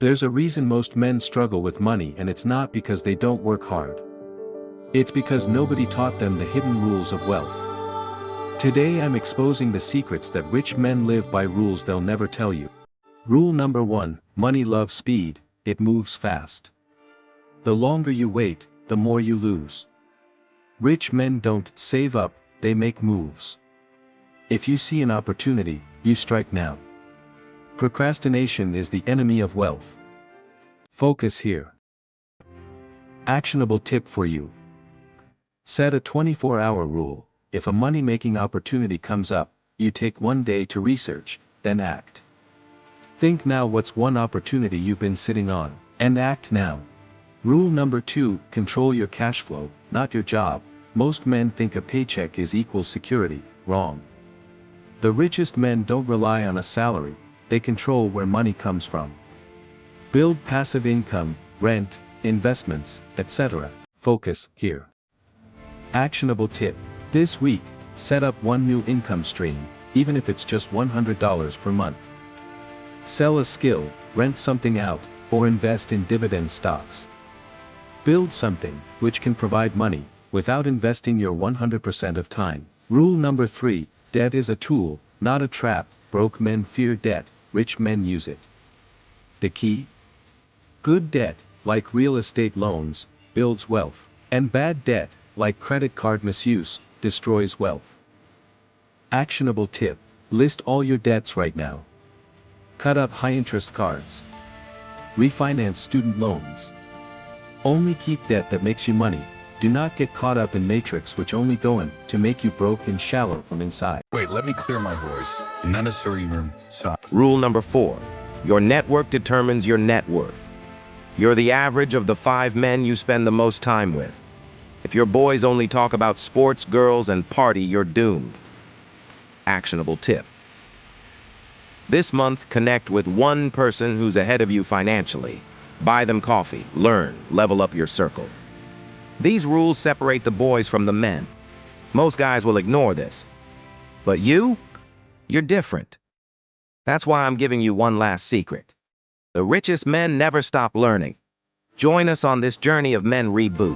There's a reason most men struggle with money, and it's not because they don't work hard. It's because nobody taught them the hidden rules of wealth. Today I'm exposing the secrets that rich men live by, rules they'll never tell you. Rule number 1, money loves speed, it moves fast. The longer you wait, the more you lose. Rich men don't save up, they make moves. If you see an opportunity, you strike now. Procrastination is the enemy of wealth. Focus here. Actionable tip for you. Set a 24-hour rule. If a money-making opportunity comes up, you take 1 day to research, then act. Think now, what's one opportunity you've been sitting on, and act now. Rule number 2, control your cash flow, not your job. Most men think a paycheck is equal security. Wrong. The richest men don't rely on a salary, they control where money comes from. Build passive income, rent, investments, etc. Focus here. Actionable tip. This week, set up one new income stream, even if it's just $100 per month. Sell a skill, rent something out, or invest in dividend stocks. Build something which can provide money without investing your 100% of time. Rule number 3, debt is a tool, not a trap. Broke men fear debt, rich men use it. The key? Good debt, like real estate loans, builds wealth, and bad debt, like credit card misuse, destroys wealth. Actionable tip. List all your debts right now. Cut out high-interest cards. Refinance student loans. Only keep debt that makes you money. Do not get caught up in matrix which only go in to make you broke and shallow from inside. Wait, let me clear my voice. Not necessarily even Rule number 4. Your network determines your net worth. You're the average of the 5 men you spend the most time with. If your boys only talk about sports, girls, and party, you're doomed. Actionable tip. This month, connect with one person who's ahead of you financially. Buy them coffee, learn, level up your circle. These rules separate the boys from the men. Most guys will ignore this. But you're different. That's why I'm giving you one last secret. The richest men never stop learning. Join us on this journey of Men Reboot.